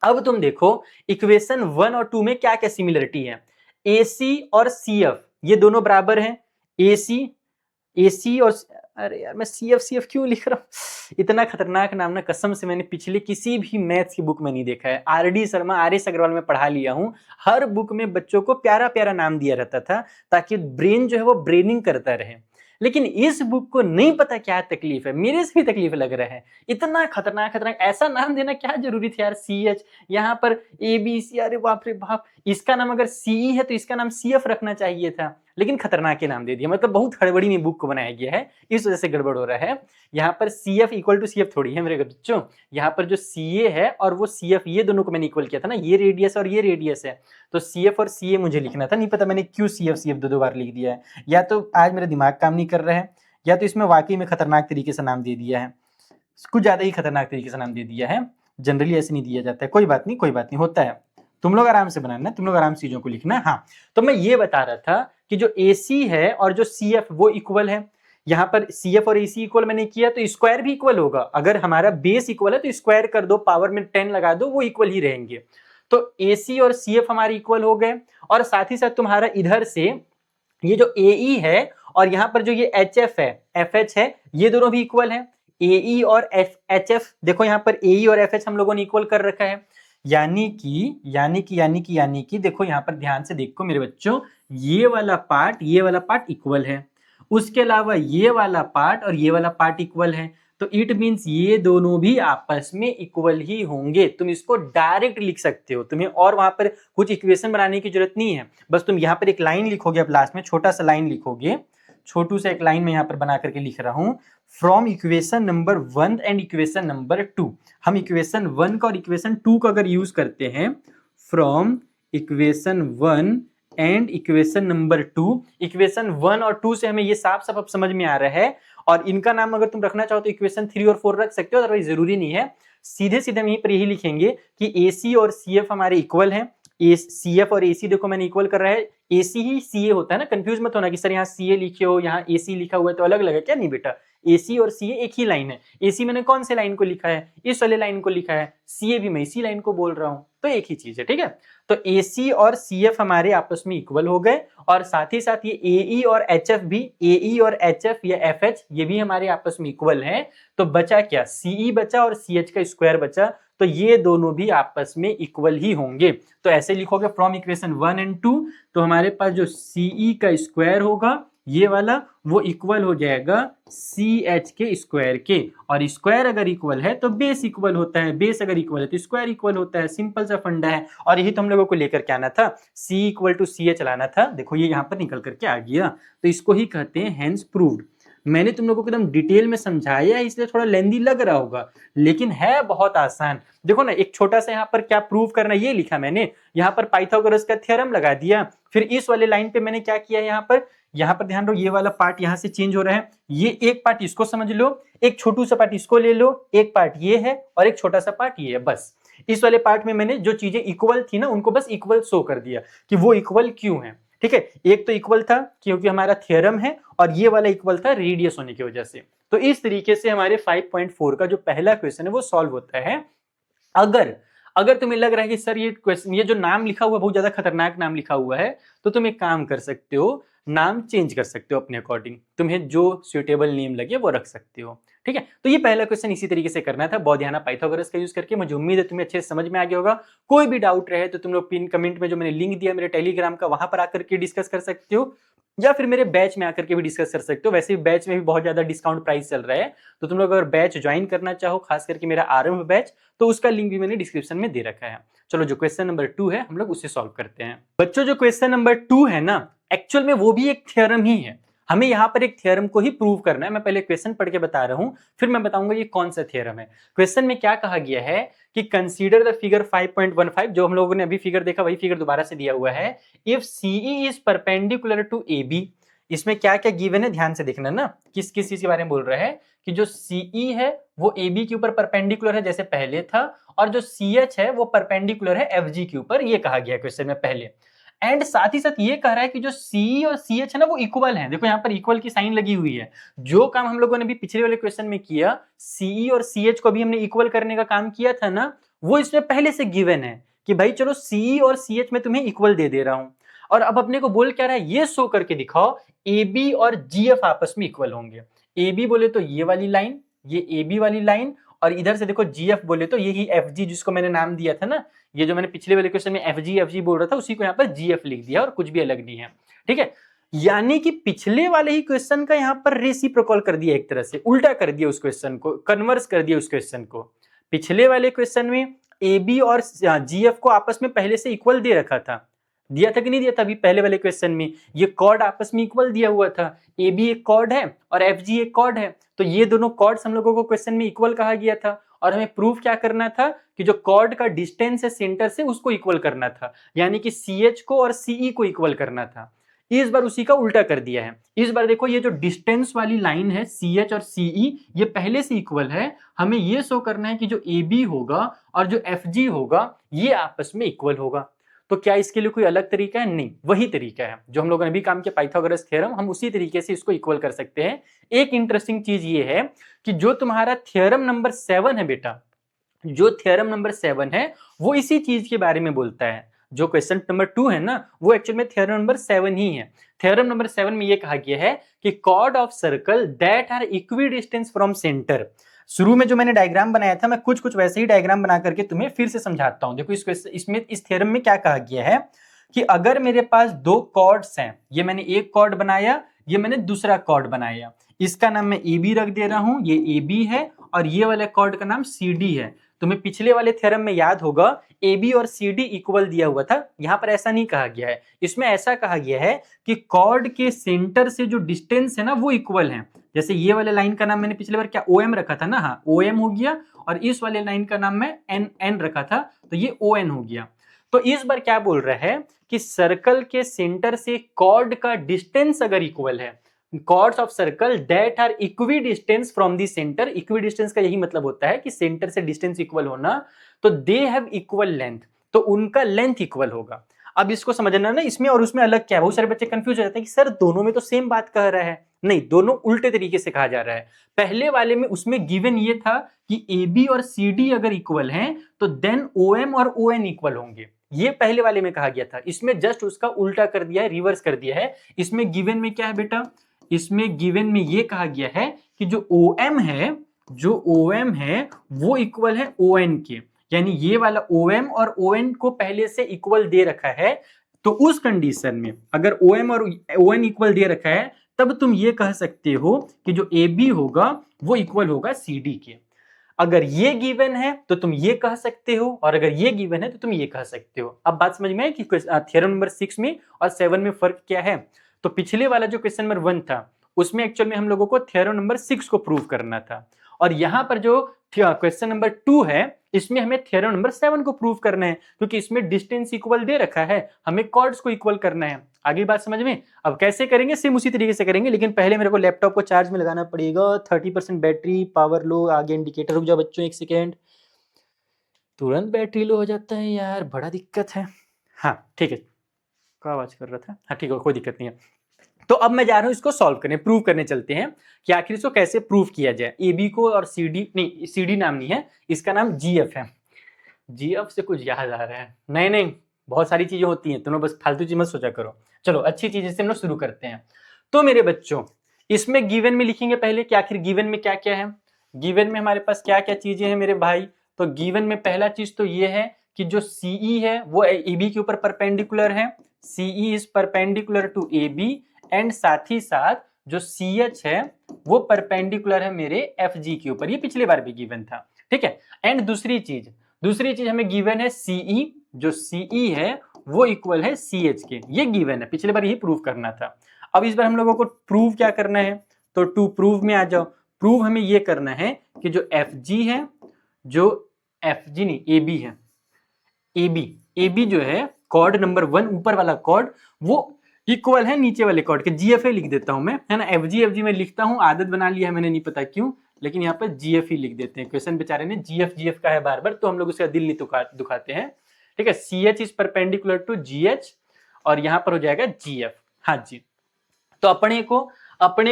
अब तुम देखो इक्वेशन 1 और 2 में क्या क्या सिमिलरिटी है। AC और CF ये दोनों बराबर हैं। AC और अरे यार मैं CF क्यों लिख रहा हूँ, इतना खतरनाक नाम ना कसम से मैंने पिछले किसी भी मैथ्स की बुक में नहीं देखा है। RD शर्मा RS अग्रवाल में पढ़ा लिया हूँ। हर बुक में बच्चों को प्यारा प्यारा नाम दिया रहता था ताकि ब्रेन जो है वो ब्रेनिंग करता रहे, लेकिन इस बुक को नहीं पता क्या तकलीफ है, मेरे से भी तकलीफ लग रहा है। इतना खतरनाक ऐसा नाम देना क्या जरूरी था यार। CH यहाँ पर ABC, अरे बाप रे बाप, इसका नाम अगर CE है तो इसका नाम CF रखना चाहिए था, लेकिन खतरनाक के नाम दे दिया। मतलब बहुत हड़बड़ी में बुक को बनाया गया है, इस वजह से गड़बड़ हो रहा है। यहाँ पर CF इक्वल टू CF थोड़ी है मेरे बच्चों, यहाँ पर जो CA है और वो CF ये दोनों को मैंने इक्वल किया था ना, ये रेडियस और ये रेडियस है, तो CF और CA मुझे लिखना था। नहीं पता मैंने क्यों CF दो बार लिख दिया है, या तो आज मेरा दिमाग काम नहीं कर रहा है या तो इसमें वाकई में खतरनाक तरीके से नाम दे दिया है, कुछ ज्यादा ही खतरनाक तरीके से नाम दे दिया है। जनरली ऐसे नहीं दिया जाता है, कोई बात नहीं होता है। तुम लोग आराम से बनाना, तुम लोग आराम से चीजों को लिखना। हाँ तो मैं ये बता रहा था कि जो AC है और जो CF वो इक्वल है। यहाँ पर CF और AC इक्वल मैंने किया तो स्क्वायर भी इक्वल होगा। अगर हमारा बेस इक्वल है तो स्क्वायर कर दो, पावर में 10 लगा दो, वो इक्वल ही रहेंगे। तो AC और CF हमारे इक्वल हो गए, और साथ ही साथ तुम्हारा इधर से ये जो AE है और यहाँ पर जो ये HF है FH है, ये दोनों भी इक्वल है। AE और HF देखो यहाँ पर AE और FH हम लोगों ने इक्वल कर रखा है। यानी कि देखो यहाँ पर ध्यान से देखो मेरे बच्चों, ये वाला पार्ट इक्वल है, उसके अलावा ये वाला पार्ट और ये वाला पार्ट इक्वल है। तो इट मींस ये दोनों भी आपस में इक्वल ही होंगे। तुम इसको डायरेक्ट लिख सकते हो, तुम्हें और वहां पर कुछ इक्वेशन बनाने की जरूरत नहीं है। बस तुम यहाँ पर एक लाइन लिखोगे, अब लास्ट में छोटा सा लाइन लिखोगे, छोटू सा एक लाइन में यहाँ पर बना करके लिख रहा हूं, from equation number 1 and equation number 2। हम इक्वेशन 1 का और इक्वेशन 2 का अगर यूज करते हैं, from equation 1 and equation number 2, equation 1 और 2 से हमें ये साफ साफ अब समझ में आ रहा है। और इनका नाम अगर तुम रखना चाहो तो इक्वेशन 3 और 4 रख सकते हो, अदरवाइज जरूरी नहीं है। सीधे सीधे हम यहीं पर यही लिखेंगे कि AC और CF हमारे इक्वल हैं। CF और AC देखो मैंने इक्वल कर रहा है, AC ही CA होता है ना, कंफ्यूज मत होना कि सर यहाँ CA लिखे हो यहाँ AC लिखा हुआ है तो अलग अलग है क्या, नहीं बेटा, AC और CA एक ही लाइन है। AC मैंने कौन से लाइन को लिखा है, इस वाले लाइन को लिखा है, CA भी मैं इसी लाइन को बोल रहा हूँ, तो एक ही चीज है, ठीक है। तो AC और CF हमारे आपस में इक्वल हो गए, और साथ ही साथ ये AE और HF भी, AE और HF या FH ये भी हमारे आपस में इक्वल हैं। तो बचा क्या, CE बचा और CH का स्क्वायर बचा, तो ये दोनों भी आपस में इक्वल ही होंगे। तो ऐसे लिखोगे फ्रॉम इक्वेशन 1 एंड 2, तो हमारे पास जो CE का स्क्वायर होगा ये वाला, वो इक्वल हो जाएगा CH के स्क्वायर के, और स्क्वायर अगर इक्वल है तो बेस इक्वल होता है, बेस अगर इक्वल है तो स्क्वायर इक्वल होता है। सिंपल सा फंडा है, और यही तो हम लोगों को लेकर के आना था, C इक्वल टू CA चलाना था। देखो ये यहाँ पर निकल करके आ गया, तो इसको ही कहते हैं हेंस प्रूव्ड। मैंने तुम लोगों को एकदम डिटेल में समझाया है, इसलिए थोड़ा लेंदी लग रहा होगा, लेकिन है बहुत आसान। देखो ना, एक छोटा सा यहाँ पर क्या प्रूव करना ये लिखा मैंने, यहाँ पर पाइथागोरस का थ्योरम लगा दिया, फिर इस वाले लाइन पे मैंने क्या किया, यहाँ पर ध्यान रहो, ये वाला पार्ट यहाँ से चेंज हो रहा है, ये एक पार्ट इसको समझ लो, एक छोटू सा पार्ट इसको ले लो, एक पार्ट ये है और एक छोटा सा पार्ट ये है, बस इस वाले पार्ट में मैंने जो चीजें इक्वल थी ना उनको बस इक्वल शो कर दिया कि वो इक्वल क्यों है। ठीक है, एक तो इक्वल था क्योंकि हमारा थ्योरम है, और ये वाला इक्वल था रेडियस होने की वजह से। तो इस तरीके से हमारे 5.4 का जो पहला क्वेश्चन है वो सॉल्व होता है। अगर अगर तुम्हें लग रहा है कि सर ये क्वेश्चन, ये जो नाम लिखा हुआ है बहुत ज्यादा खतरनाक नाम लिखा हुआ है, तो तुम एक काम कर सकते हो, नाम चेंज कर सकते हो अपने अकॉर्डिंग, तुम्हें जो सुइटेबल नेम लगे वो रख सकते हो। ठीक है, तो ये पहला क्वेश्चन इसी तरीके से करना था बौधियाना पाइथागोरस का यूज करके। मुझे उम्मीद है तुम्हें अच्छे से समझ में आ गया होगा। कोई भी डाउट रहे तो तुम लोग पिन कमेंट में जो मैंने लिंक दिया मेरे टेलीग्राम का, वहां पर आकर के डिस्कस कर सकते हो, या फिर मेरे बैच में आकर के भी डिस्कस कर सकते हो। वैसे भी बैच में भी बहुत ज्यादा डिस्काउंट प्राइस चल रहा है, तो तुम लोग अगर बैच ज्वाइन करना चाहो, खास करके मेरा आरंभ बैच, तो उसका लिंक भी मैंने डिस्क्रिप्शन में दे रखा है। चलो, जो क्वेश्चन नंबर 2 है हम लोग उसे सॉल्व करते हैं। बच्चों, जो क्वेश्चन नंबर 2 है ना, एक्चुअल में वो भी एक थ्योरम ही है। हमें यहाँ पर एक थ्योरम को ही प्रूव करना है। मैं पहले क्वेश्चन पढ़ के बता रहा हूं, फिर मैं बताऊंगा ये कौन सा थ्योरम है। क्वेश्चन में क्या कहा गया है कि कंसीडर द फिगर 5.15, जो हम लोगों ने अभी फिगर देखा वही फिगर दोबारा से दिया हुआ है। If CE is perpendicular to AB, इसमें क्या क्या गिवन है ध्यान से देखना ना, किस किस चीज के बारे में बोल रहा है कि जो सीई है वो एबी के ऊपर परपेंडिकुलर है जैसे पहले था, और जो सीएच है वो परपेंडिकुलर है एफजी के ऊपर, ये कहा गया क्वेश्चन में पहले। एंड साथ ही साथ ये कह रहा है कि जो सी और सी एच है ना वो इक्वल है। देखो यहाँ पर इक्वल की साइन लगी हुई है। जो काम हम लोगों ने भी पिछले वाले क्वेश्चन में किया, सीई और सी एच को भी हमने इक्वल करने का काम किया था ना, वो इसमें पहले से गिवन है कि भाई चलो सीई और सी एच में तुम्हें इक्वल दे रहा हूं। और अब अपने को बोल क्या रहा है, ये शो करके दिखाओ ए बी और जी एफ आपस में इक्वल होंगे। ए बी बोले तो ये वाली लाइन, ये ए बी वाली लाइन, और इधर से देखो जी एफ बोले तो यही एफ जी जिसको मैंने नाम दिया था ना, ये जो मैंने पिछले वाले क्वेश्चन में एफ जी बोल रहा था उसी को यहाँ पर जी एफ लिख दिया, और कुछ भी अलग नहीं है। ठीक है, यानी कि पिछले वाले ही क्वेश्चन का यहाँ पर रेसिप्रोकल कर दिया, एक तरह से उल्टा कर दिया उस क्वेश्चन को, कन्वर्स कर दिया उस क्वेश्चन को। पिछले वाले क्वेश्चन में ए बी और जी एफ को आपस में पहले से इक्वल दे रखा था, दिया था कि नहीं दिया था अभी पहले वाले क्वेश्चन में, ये कॉर्ड आपस में इक्वल दिया हुआ था, ए बी एक कॉर्ड है और एफ जी एक कॉर्ड है, तो ये दोनों कॉर्ड्स हम लोगों को क्वेश्चन में इक्वल कहा गया था। और हमें प्रूफ क्या करना था कि जो कॉर्ड का डिस्टेंस है सेंटर से उसको इक्वल करना था, यानी कि सी एच को और सीई को इक्वल करना था। इस बार उसी का उल्टा कर दिया है। इस बार देखो ये जो डिस्टेंस वाली लाइन है सी एच और सीई, ये पहले से इक्वल है। हमें ये शो करना है कि जो ए बी होगा और जो एफ जी होगा ये आपस में इक्वल होगा। तो क्या इसके लिए कोई अलग तरीका है? नहीं, वही तरीका है जो हम लोगों ने भी काम किया पाइथागोरस थ्योरम, हम उसी तरीके से इसको इक्वल कर सकते हैं। एक इंटरेस्टिंग चीज ये है कि जो तुम्हारा थ्योरम नंबर 7 है बेटा, जो थ्योरम नंबर 7 है वो इसी चीज के बारे में बोलता है। जो क्वेश्चन नंबर 2 है ना वो एक्चुअल में थ्योरम नंबर 7 ही है। थ्योरम नंबर 7 में ये कहा गया है कि chord of circle that are equidistance from centre. शुरू में जो मैंने डायग्राम बनाया था मैं कुछ कुछ वैसे ही डायग्राम बना करके तुम्हें फिर से समझाता हूं। देखो इस थ्योरम में क्या कहा गया है कि अगर मेरे पास दो कॉर्ड्स हैं, ये मैंने एक कॉर्ड बनाया, ये मैंने दूसरा कॉर्ड बनाया, इसका नाम मैं ए बी रख दे रहा हूं, ये ए बी है, और ये वाले कॉर्ड का नाम सी डी है। तुम्हें पिछले वाले थ्योरम में याद होगा ए बी और सी डी इक्वल दिया हुआ था, यहां पर ऐसा नहीं कहा गया है। इसमें ऐसा कहा गया है कि कॉर्ड के सेंटर से जो डिस्टेंस है ना वो इक्वल है। जैसे ये वाले लाइन का नाम मैंने पिछले बार क्या ओ एम रखा था ना, हाँ ओ एम हो गया, और इस वाले लाइन का नाम मैं एन एन रखा था, तो ये ओ एन हो गया। तो इस बार क्या बोल रहा है कि सर्कल के सेंटर से कॉर्ड का डिस्टेंस अगर इक्वल है, chords of circle that are equidistance from the centre, equidistance का यही मतलब होता है कि सेंटर से डिस्टेंस इक्वल होना, तो दे हैव इक्वल लेंथ, तो उनका लेंथ इक्वल होगा। अब इसको समझना ना, इसमें और उसमें अलग क्या है। बहुत सारे बच्चे कंफ्यूज हो जाते हैं कि सर दोनों में तो सेम बात कह रहा है। नहीं, दोनों उल्टे तरीके से कहा जा रहा है। पहले वाले में उसमें गिवन ये था कि ए बी और सी डी अगर इक्वल हैं तो देन ओ एम और ओ एन इक्वल होंगे, ये पहले वाले में कहा गया था। इसमें जस्ट उसका उल्टा कर दिया है, रिवर्स कर दिया है। इसमें गिवन में क्या है बेटा, इसमें गिवन में ये कहा गया है कि जो ओ एम है, जो ओ एम है वो इक्वल है ओ एन के, यानी ये वाला ओ एम और ओ एन को पहले से इक्वल दे रखा है। तो उस कंडीशन में अगर ओ एम और ओ एन इक्वल दे रखा है तब तुम ये कह सकते हो कि जो ए बी होगा वो इक्वल होगा सी डी के। अगर ये गिवन है तो तुम ये कह सकते हो, और अगर ये गिवन है तो तुम ये कह सकते हो। अब बात समझ में आई कि थ्योरम नंबर 6 में और 7 में फर्क क्या है। तो पिछले वाला जो क्वेश्चन नंबर 1 था उसमें एक्चुअल में हम लोगों को थ्योरम नंबर 6 को प्रूव करना था, और यहाँ पर जो क्वेश्चन नंबर 2 है इसमें हमें थ्योरम नंबर 7 को प्रूव करना है, क्योंकि इसमें डिस्टेंस इक्वल दे रखा है, हमें कॉर्ड्स को इक्वल करना है। आगे बात समझ में? अब कैसे करेंगे, सेम उसी तरीके से करेंगे, लेकिन पहले मेरे को लैपटॉप को चार्ज में लगाना पड़ेगा। 30% बैटरी, पावर लो, आगे इंडिकेटर। रुक जाओ बच्चों 1 सेकेंड, तुरंत बैटरी लो हो जाता है यार, बड़ा दिक्कत है। हाँ ठीक है, क्या आवाज कर रहा था? हाँ ठीक है, कोई दिक्कत नहीं है। तो अब मैं जा रहा हूं इसको सॉल्व करने, प्रूव करने चलते हैं कि आखिर इसको कैसे प्रूव किया जाए। ए बी को, और सी डी नहीं, सी डी नाम नहीं है इसका, नाम जी एफ है। जी एफ से कुछ याद आ रहा है? नहीं नहीं, बहुत सारी चीजें होती हैं, तुम लोग बस फालतू चीज मत सोचा करो। चलो अच्छी चीज से हम लोग शुरू करते हैं। तो मेरे बच्चों, इसमें गिवन में लिखेंगे पहले कि आखिर गिवन में क्या क्या है। गिवन में हमारे पास क्या क्या चीजें हैं मेरे भाई? तो गिवन में पहला चीज तो ये है कि जो सीई है वो ए बी के ऊपर परपेंडिकुलर है। CE is perpendicular to A B, and साथ ही साथ जो सी एच है वो परपेंडिकुलर है मेरे एफ जी के ऊपर। ये पिछले बार भी गिवन था, ठीक है। एंड दूसरी चीज हमें गिवन है सीई, जो सीई है वो इक्वल है सी एच के। ये गिवन है, पिछले बार यही प्रूव करना था। अब इस बार हम लोगों को प्रूव क्या करना है? तो टू प्रूव में आ जाओ। प्रूव हमें ये करना है कि जो एफ जी है, जो एफ जी नहीं ए बी है, ए बी जो है कॉर्ड नंबर 1 ऊपर वाला कॉर्ड, वो इक्वल है नीचे वाले कॉर्ड के। जीएफए लिख देता हूं मैं, है ना। एफजी मैं लिखता हूं, आदत बना लिया है मैंने, नहीं पता क्यों, लेकिन यहाँ पर जीएफ ही लिख देते हैं। क्वेश्चन बेचारे ने जीएफ का है बार बार, तो हम लोग उसका दिल नहीं दुखाते हैं, ठीक है। C H is perpendicular to G H, और यहाँ पर हो जाएगा जीएफ। हाँ जी, तो अपने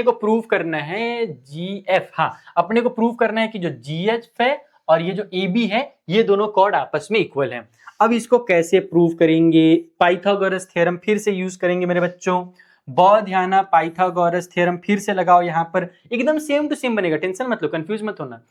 को प्रूव करना है जीएफ। हाँ, अपने को प्रूव करना है कि जो जीएफ है और ये जो ए बी है, ये दोनों कॉर्ड आपस में इक्वल हैं। अब इसको कैसे प्रूव करेंगे? पाइथागोरस थ्योरम फिर से यूज करेंगे मेरे बच्चों। बहुत ध्यान, पाइथागोरस थ्योरम फिर से लगाओ। यहाँ पर एकदम सेम टू सेम बनेगा, टेंशन मत लो, कंफ्यूज मत होना।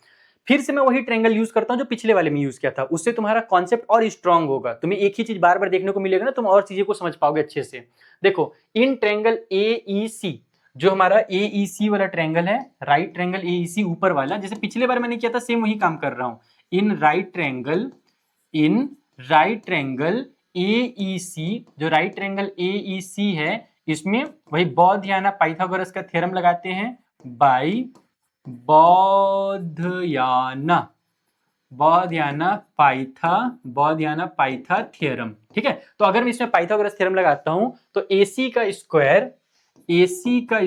फिर से मैं वही ट्रायंगल यूज करता हूं जो पिछले वाले में यूज किया था, उससे तुम्हारा कॉन्सेप्ट और स्ट्रांग होगा। तुम्हें एक ही चीज बार बार देखने को मिलेगा ना, तुम और चीजें को समझ पाओगे अच्छे से। देखो, इन ट्रायंगल AEC, जो हमारा AEC वाला ट्रायंगल है, राइट ट्रायंगल AEC ऊपर वाला, जैसे पिछले बार मैंने किया था सेम वही काम कर रहा हूं। इन राइट ट्रायंगल AEC, जो राइट ट्रायंगल AEC है, इसमें वही बौद्धियाना पाइथागोरस का थ्योरम लगाते हैं, बाय बौद्धियाना पाइथा थ्योरम, ठीक है। तो अगर मैं इसमें पाइथागोरस थ्योरम लगाता हूं तो AC का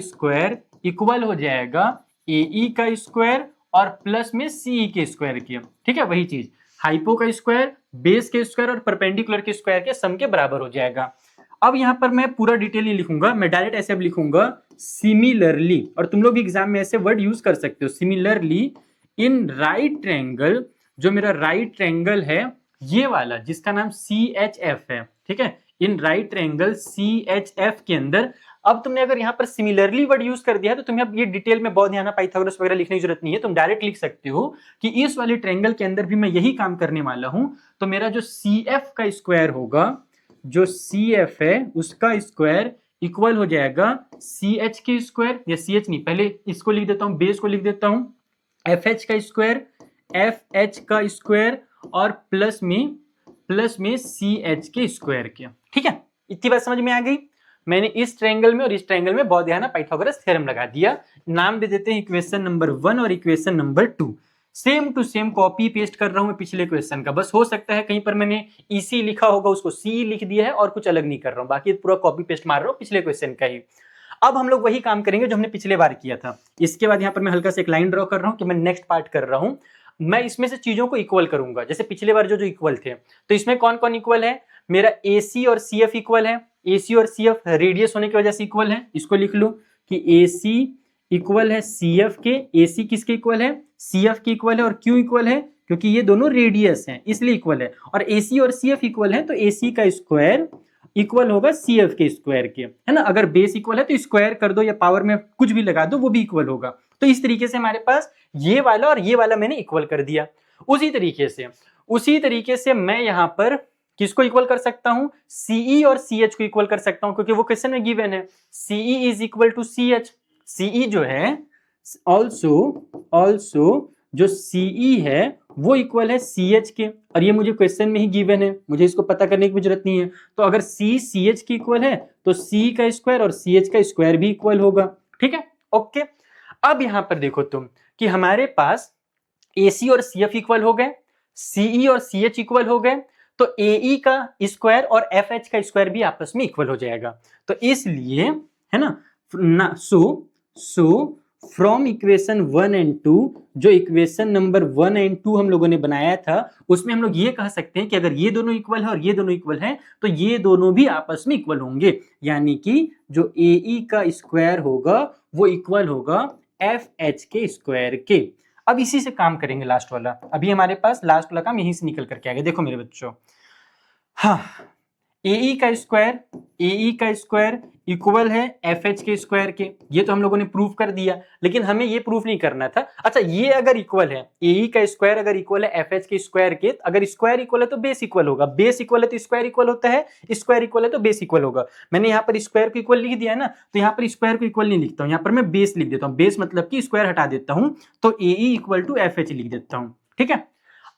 स्क्वायर इक्वल हो जाएगा AE का स्क्वायर और प्लस में CE के स्क्वायर की, ठीक है। वही चीज हाइपो का स्क्वायर, बेस के स्क्वायर और परपेंडिकुलर के स्क्वायर के सम के बराबर हो जाएगा। अब यहाँ पर मैं पूरा डिटेल नहीं लिखूंगा, मैं डायरेक्ट ऐसे लिखूंगा सिमिलरली, और तुम लोग भी एग्जाम में ऐसे वर्ड यूज कर सकते हो, सिमिलरली इन राइट ट्रायंगल, जो मेरा राइट ट्रायंगल है ये वाला जिसका नाम CHF है, ठीक है। इन राइट ट्रायंगल CHF के अंदर, अब तुमने अगर यहाँ पर सिमिलरली वर्ड यूज कर दिया है तो तुम्हें अब ये डिटेल में बौद्धियाना पाइथागोरस वगैरह लिखने की जरूरत नहीं है, तुम डायरेक्ट लिख सकते हो कि इस वाले ट्रायंगल के अंदर भी मैं यही काम करने वाला हूं। तो मेरा जो CF का स्क्वायर होगा, जो CF है उसका स्क्वायर इक्वल हो जाएगा CH के स्क्वायर, या CH नहीं, पहले इसको लिख देता हूं, बेस को लिख देता हूं, FH का स्क्वायर और प्लस में CH के स्क्वायर के, ठीक है। इतनी बात समझ में आ गई? मैंने इस ट्रायंगल में और इस ट्रायंगल में बौद्धियाना पाइथागोरस थ्योरम लगा दिया। नाम दे देते हैं इक्वेशन नंबर 1 और equation number 2। Same to same copy paste कर रहा हूं मैं पिछले क्वेश्चन का, बस हो सकता है कहीं पर मैंने EC लिखा होगा, उसको CE लिख दिया है और कुछ अलग नहीं कर रहा हूं, बाकी पूरा कॉपी पेस्ट मार रहा हूं पिछले क्वेश्चन का ही। अब हम लोग वही काम करेंगे जो हमने पिछले बार किया था। इसके बाद यहाँ पर मैं हल्का से एक लाइन ड्रॉ कर रहा हूं कि मैं नेक्स्ट पार्ट कर रहा हूं। मैं इसमें से चीजों को इक्वल करूंगा, जैसे पिछले बार जो इक्वल थे, तो इसमें कौन कौन इक्वल है? मेरा AC और CF इक्वल है। AC और CF रेडियस होने की वजह से इक्वल है, इसको लिख लो कि AC इक्वल है CF के। AC किसके इक्वल है? CF के इक्वल है। और क्यों इक्वल है? क्योंकि ये दोनों रेडियस हैं इसलिए इक्वल है। और AC और CF इक्वल है तो AC का स्क्वायर इक्वल होगा CF के स्क्वायर के, है ना। अगर बेस इक्वल है तो स्क्वायर कर दो या पावर में कुछ भी लगा दो, वो भी इक्वल होगा। तो इस तरीके से हमारे पास ये वाला और ये वाला मैंने इक्वल कर दिया। उसी तरीके से मैं यहाँ पर किसको इक्वल कर सकता हूं? CE और CH को इक्वल कर सकता हूं, क्योंकि वो क्वेश्चन में गिवन है। CE is equal to CH। CE जो है ऑल्सो जो CE है वो इक्वल है CH के, और ये मुझे क्वेश्चन में ही गिवन है, मुझे इसको पता करने की जरूरत नहीं है। तो अगर C CH की इक्वल है तो C का स्क्वायर और CH का स्क्वायर भी इक्वल होगा, ठीक है। ओके, अब यहां पर देखो तुम कि हमारे पास AC और CF इक्वल हो गए, CE और CH इक्वल हो गए, तो AE का स्क्वायर और FH का स्क्वायर भी आपस में इक्वल हो जाएगा। तो इसलिए है ना, सो फ्रॉम इक्वेशन 1 एंड 2, जो इक्वेशन नंबर 1 एंड 2 हम लोगों ने बनाया था, उसमें हम लोग ये कह सकते हैं कि अगर ये दोनों इक्वल है और ये दोनों इक्वल है तो ये दोनों भी आपस में इक्वल होंगे, यानी कि जो AE का स्क्वायर होगा वो इक्वल होगा FH के स्क्वायर के। अब इसी से काम करेंगे लास्ट वाला, अभी हमारे पास लास्ट वाला काम यहीं से निकल करके आ गया। देखो मेरे बच्चों, हाँ, AE का स्क्वायर इक्वल है FH के स्क्वायर के, ये तो हम लोगों ने प्रूफ कर दिया, लेकिन हमें ये प्रूफ नहीं करना था। अच्छा, ये अगर इक्वल है, AE का स्क्वायर अगर इक्वल है FH के स्क्वायर के, अगर स्क्वायर इक्वल है तो बेस इक्वल होगा, बेस इक्वल है तो स्क्वायर इक्वल होता है, स्क्वायर इक्वल है तो बेस इक्वल होगा। मैंने यहाँ पर स्क्वायर को इक्वल लिख दिया है ना, तो यहाँ पर स्क्वायर को इक्वल नहीं लिखता हूँ, यहाँ पर मैं बेस लिख देता हूँ, बेस मतलब कि स्क्वायर हटा देता हूँ, तो AE इक्वल टू FH लिख देता हूँ। ठीक है,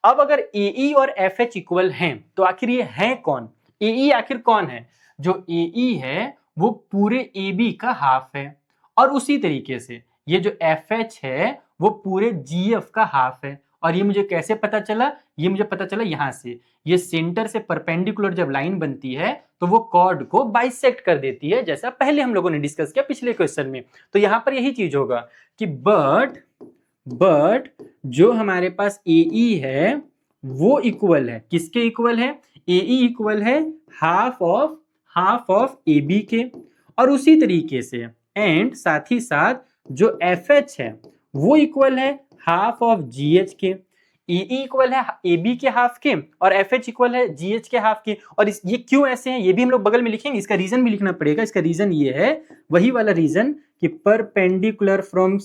अब अगर AE और FH इक्वल हैं तो आखिर ये है कौन? AE आखिर कौन है? जो AE है वो पूरे AB का हाफ है, और उसी तरीके से ये जो FH है वो पूरे GF का हाफ है। और ये मुझे कैसे पता चला? ये मुझे पता चला यहां से, ये सेंटर से परपेंडिकुलर जब लाइन बनती है तो वो कॉर्ड को बाइसेक्ट कर देती है, जैसा पहले हम लोगों ने डिस्कस किया पिछले क्वेश्चन में। तो यहां पर यही चीज होगा कि बट जो हमारे पास AE है वो इक्वल है, किसके इक्वल है? AE इक्वल है हाफ ऑफ AB के, और उसी तरीके से एंड साथ ही साथ जो FH है वो इक्वल है हाफ ऑफ GH के। AE इक्वल है AB के हाफ के और FH इक्वल है GH के हाफ के। और ये क्यों ऐसे हैं ये भी हम लोग बगल में लिखेंगे, इसका रीजन भी लिखना पड़ेगा। इसका रीजन ये है, वही वाला रीजन कि perpendicular from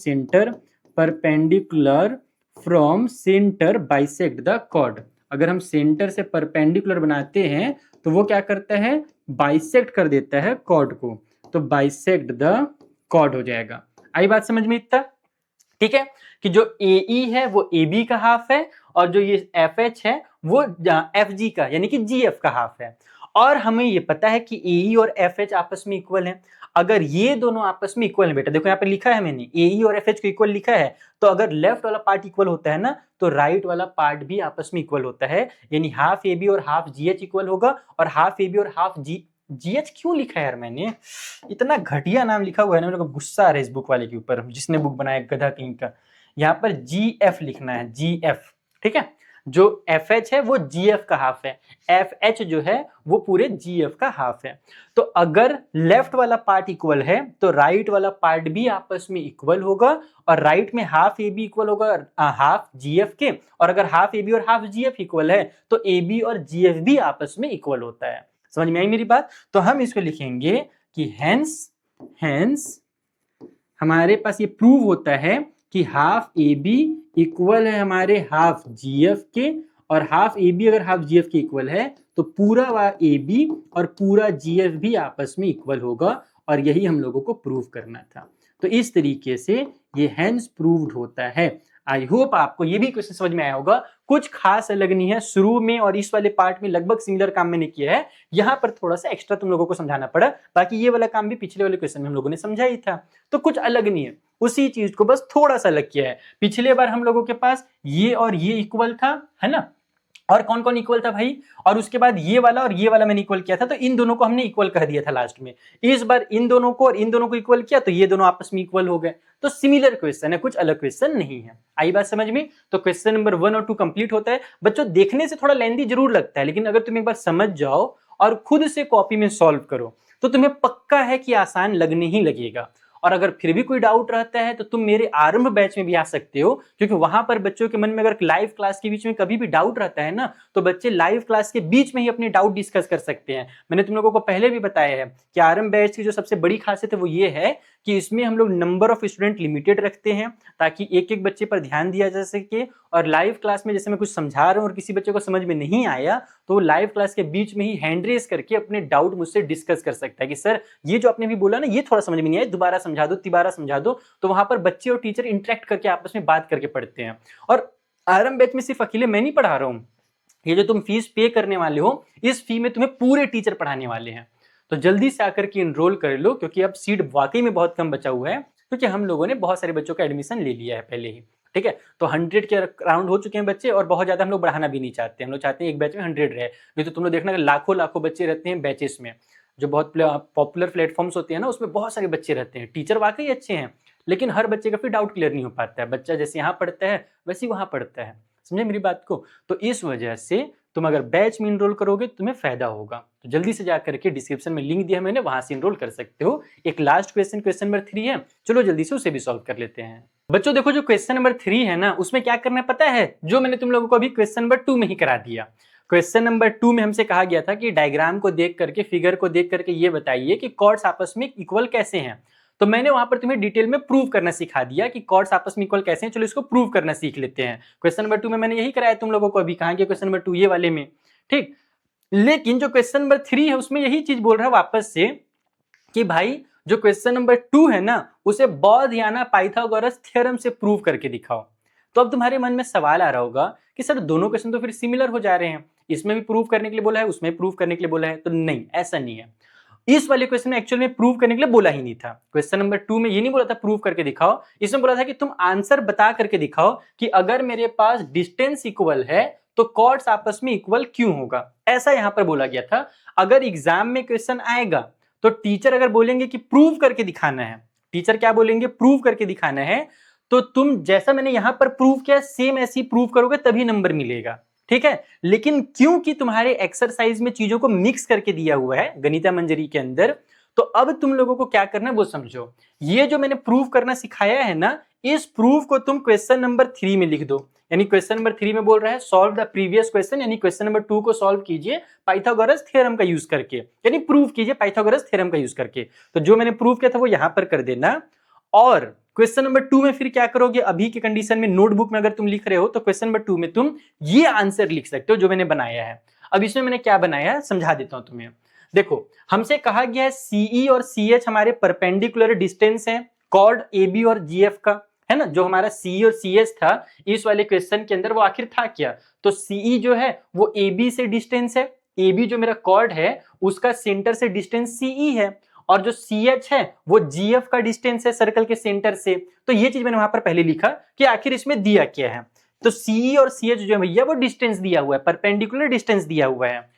centre bisect the chord. अगर हम सेंटर से परपेंडिकुलर बनाते हैं तो वो क्या करता है? बाइसेक्ट कर देता है कॉर्ड को, तो बाइसेक्ट द कॉर्ड हो जाएगा। आई बात समझ में इतना? ठीक है, कि जो AE है वो AB का हाफ है, और जो ये FH है वो FG का यानी कि GF का हाफ है। और हमें ये पता है कि AE और FH आपस में इक्वल है। अगर ये दोनों आपस में इक्वल है, बेटा देखो यहाँ पे लिखा है मैंने AE और FH को इक्वल लिखा है, तो अगर लेफ्ट वाला पार्ट इक्वल होता है ना तो राइट वाला पार्ट भी आपस में इक्वल होता है, यानी हाफ AB और हाफ GH इक्वल होगा। और हाफ AB और हाफ GH क्यों लिखा है यार मैंने? इतना घटिया नाम लिखा हुआ है ना, मेरे को गुस्सा आ रहा है इस बुक वाले के ऊपर, जिसने बुक बनाया गधा कहीं का। यहाँ पर GF लिखना है, GF। ठीक है, जो FH है वो GF का हाफ है, FH जो है वो पूरे GF का हाफ है। तो अगर लेफ्ट वाला पार्ट इक्वल है तो राइट वाला पार्ट भी आपस में इक्वल होगा, और राइट में हाफ AB इक्वल होगा हाफ GF के, और अगर हाफ AB और हाफ GF इक्वल है तो AB और GF भी आपस में इक्वल होता है। समझ में आई मेरी बात? तो हम इसको लिखेंगे कि हेंस हमारे पास ये प्रूव होता है कि हाफ AB इक्वल है हमारे हाफ GF के, और हाफ AB अगर हाफ GF के इक्वल है तो पूरा AB और पूरा GF भी आपस में इक्वल होगा, और यही हम लोगों को प्रूव करना था। तो इस तरीके से ये हेंस प्रूव्ड होता है। आई होप आपको ये भी क्वेश्चन समझ में आया होगा, कुछ खास अलग नहीं है। शुरू में और इस वाले पार्ट में लगभग सिमिलर काम मैंने किया है, यहाँ पर थोड़ा सा एक्स्ट्रा तुम लोगों को समझाना पड़ा, बाकी ये वाला काम भी पिछले वाले क्वेश्चन में हम लोगों ने समझा ही था, तो कुछ अलग नहीं है, उसी चीज को बस थोड़ा सा अलग किया है। पिछले बार हम लोगों के पास ये और ये इक्वल था, है ना, और कौन कौन इक्वल था भाई, और उसके बाद ये वाला और ये वाला मैंने इक्वल किया था, तो इन दोनों को हमने इक्वल कर दिया था लास्ट में। इस बार इन दोनों को और इन दोनों को इक्वल किया तो ये दोनों आपस में इक्वल हो गए। तो सिमिलर क्वेश्चन है, कुछ अलग क्वेश्चन नहीं है। आई बात समझ में? तो क्वेश्चन नंबर 1 और 2 कंप्लीट होता है। बच्चों देखने से थोड़ा लेंथी जरूर लगता है, लेकिन अगर तुम एक बार समझ जाओ और खुद से कॉपी में सॉल्व करो तो तुम्हें पक्का है कि आसान लगने ही लगेगा। और अगर फिर भी कोई डाउट रहता है तो तुम मेरे आरंभ बैच में भी आ सकते हो, क्योंकि वहां पर बच्चों के मन में अगर लाइव क्लास के बीच में कभी भी डाउट रहता है ना, तो बच्चे लाइव क्लास के बीच में ही अपने डाउट डिस्कस कर सकते हैं। मैंने तुम लोगों को पहले भी बताया है कि आरंभ बैच की जो सबसे बड़ी खासियत है वो ये है कि इसमें हम लोग नंबर ऑफ स्टूडेंट लिमिटेड रखते हैं, ताकि एक एक बच्चे पर ध्यान दिया जा सके। और लाइव क्लास में जैसे मैं कुछ समझा रहा हूँ और किसी बच्चे को समझ में नहीं आया तो लाइव क्लास के बीच में ही हैंड रेस करके अपने डाउट मुझसे डिस्कस कर सकता है कि सर ये जो आपने भी बोला ना ये थोड़ा समझ में नहीं आया, दोबारा समझा दो, तिबारा समझा दो। तो वहां पर बच्चे और टीचर इंटरेक्ट करके आपस में बात करके पढ़ते हैं। और आरंभ बैच में सिर्फ अकेले मैं नहीं पढ़ा रहा हूँ, ये जो तुम फीस पे करने वाले हो इस फी में तुम्हें पूरे टीचर पढ़ाने वाले हैं। तो जल्दी से आकर के इनरोल कर लो, क्योंकि अब सीट वाकई में बहुत कम बचा हुआ है। क्योंकि हम लोगों ने बहुत सारे बच्चों का एडमिशन ले लिया है पहले ही, ठीक है। तो 100 के राउंड हो चुके हैं बच्चे, और बहुत ज्यादा हम लोग बढ़ाना भी नहीं चाहते। हम लोग चाहते हैं एक बैच में 100 रहे, नहीं तो तुम लोग देखना लाखों लाखों बच्चे रहते हैं बैचेस में। जो बहुत पॉपुलर प्लेटफॉर्म्स होते हैं ना, उसमें बहुत सारे बच्चे रहते हैं, टीचर वाकई अच्छे हैं, लेकिन हर बच्चे का फिर डाउट क्लियर नहीं हो पाता है। बच्चा जैसे यहाँ पढ़ता है वैसे ही वहाँ पढ़ता है, समझे मेरी बात को। तो इस वजह से तुम अगर बैच में इनरोल करोगे तुम्हें फायदा होगा। तो जल्दी से जाकर के डिस्क्रिप्शन में लिंक दिया मैंने, वहां से इनरोल कर सकते हो। एक लास्ट क्वेश्चन नंबर 3 है, चलो जल्दी से उसे भी सॉल्व कर लेते हैं। बच्चों देखो, जो क्वेश्चन नंबर 3 है ना, उसमें क्या करना है पता है, जो मैंने तुम लोगों को अभी क्वेश्चन नंबर 2 में ही करा दिया। क्वेश्चन नंबर 2 में हमसे कहा गया था कि डायग्राम को देख करके, फिगर को देख करके ये बताइए कि कॉर्ड्स आपस में इक्वल कैसे हैं। तो मैंने वहां पर तुम्हें डिटेल में प्रूव करना सिखा दिया कि कॉर्ड्स आपस में इक्वल कैसे हैं। चलो इसको प्रूव करना सीख लेते हैं। क्वेश्चन नंबर 2 में मैंने यही कराया तुम लोगों को, अभी कहा गया क्वेश्चन नंबर 2 ये वाले में, ठीक। लेकिन जो क्वेश्चन नंबर 3 है उसमें यही चीज बोल रहा है वापस से कि भाई जो क्वेश्चन नंबर 2 है ना, उसे बौद्धियाना पाइथागोरस थ्योरम से प्रूव करके दिखाओ। तो अब तुम्हारे मन में सवाल आ रहा होगा कि सर दोनों क्वेश्चन तो फिर सिमिलर हो जा रहे हैं, इसमें भी प्रूव करने के लिए बोला है, उसमें प्रूव करने के लिए बोला है। तो नहीं, ऐसा नहीं है। इस वाले क्वेश्चन में एक्चुअल में प्रूव करने के लिए बोला ही नहीं था। क्वेश्चन नंबर 2 में ये नहीं बोला था प्रूव करके दिखाओ, इसमें बोला था कि तुम आंसर बता करके दिखाओ कि अगर मेरे पास डिस्टेंस इक्वल है तो कॉर्ड्स आपस में इक्वल क्यों होगा, ऐसा यहां पर बोला गया था। अगर एग्जाम में क्वेश्चन आएगा तो टीचर अगर बोलेंगे कि प्रूव करके दिखाना है, टीचर क्या बोलेंगे, प्रूव करके दिखाना है, तो तुम जैसा मैंने यहां पर प्रूव किया सेम ऐसे ही प्रूव करोगे तभी नंबर मिलेगा, ठीक है। लेकिन क्योंकि तुम्हारे एक्सरसाइज में चीजों को मिक्स करके दिया हुआ है गणिता मंजरी के अंदर, तो अब तुम लोगों को क्या करना है वो समझो। ये जो मैंने प्रूव करना सिखाया है ना, इस प्रूफ को तुम क्वेश्चन नंबर 3 में लिख दो। यानी क्वेश्चन नंबर 3 में बोल रहा है सॉल्व द प्रीवियस क्वेश्चन, यानी क्वेश्चन नंबर 2 को सॉल्व कीजिए पाइथागोरस थ्योरम का यूज करके, यानी प्रूव कीजिए पाइथागोरस थ्योरम का यूज करके। तो जो मैंने प्रूव किया था वो यहां पर कर देना। और क्वेश्चन नंबर 2 में फिर क्या करोगे, अभी के कंडीशन में नोटबुक में अगर तुम लिख रहे हो तो क्वेश्चन नंबर 2 में तुम ये आंसर लिख सकते हो जो मैंने बनाया है। अब इसमें मैंने क्या बनाया समझा देता हूं तुम्हें। देखो, हमसे कहा गया है सीई और सीएच हमारे परपेंडिकुलर डिस्टेंस है कॉर्ड एबी और जीएफ का, है ना। जो हमारा सीई और सीएच था इस वाले क्वेश्चन के अंदर वो आखिर था क्या, तो सीई जो है वो एबी से डिस्टेंस है, एबी जो मेरा कॉर्ड है उसका सेंटर से डिस्टेंस सीई है, और जो CH है वो GF का डिस्टेंस है सर्कल के सेंटर से। तो ये चीज मैंने वहां पर पहले लिखा कि आखिर इसमें दिया क्या है। तो CE और CH जो है भैया वो डिस्टेंस दिया हुआ है, परपेंडिकुलर डिस्टेंस दिया हुआ है।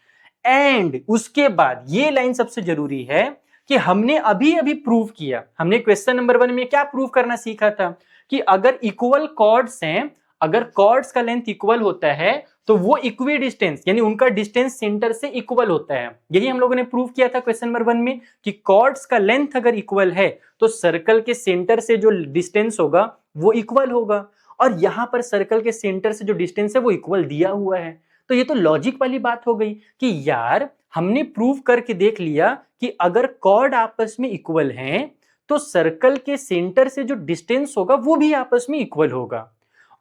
एंड उसके बाद ये लाइन सबसे जरूरी है कि हमने अभी अभी प्रूव किया, हमने क्वेश्चन नंबर 1 में क्या प्रूव करना सीखा था कि अगर इक्वल कॉर्ड्स हैं, अगर कॉर्ड्स का लेंथ इक्वल होता है तो वो इक्वी डिस्टेंस यानी उनका डिस्टेंस सेंटर से इक्वल होता है। यही हम लोगों ने प्रूव किया था क्वेश्चन नंबर 1 में कि कॉर्ड्स का लेंथ अगर इक्वल है तो सर्कल के सेंटर से जो डिस्टेंस होगा वो इक्वल होगा, और यहां पर सर्कल के सेंटर से जो डिस्टेंस है वो इक्वल दिया हुआ है। तो ये तो लॉजिक वाली बात हो गई कि यार हमने प्रूव करके देख लिया कि अगर कॉर्ड आपस में इक्वल हैं तो सर्कल के सेंटर से जो डिस्टेंस होगा वो भी आपस में इक्वल होगा।